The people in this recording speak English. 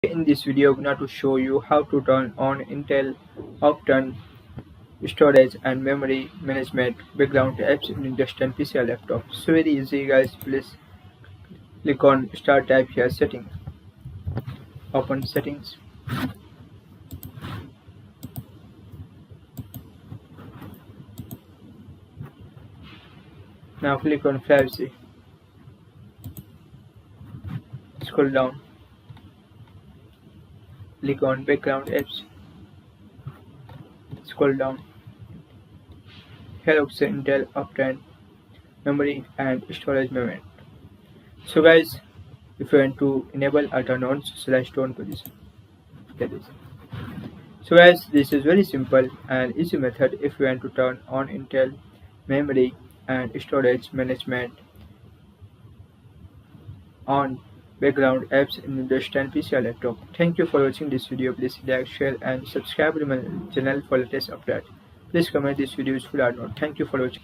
In this video, I'm going to show you how to turn on Intel Optane storage and memory management background apps in industrial PC or laptop. So very easy guys, please click on start tab here, setting, open settings. Now click on privacy, scroll down, click on background apps, scroll down. Here option Intel Optane memory and storage management. So guys, if you want to enable or turn on slash tone position, get this. So guys, this is very simple and easy method if you want to turn on Intel memory and storage management on background apps in the stand PC or laptop. Thank you for watching this video. Please like, share and subscribe to my channel for latest update. Please comment this video useful or not. Thank you for watching.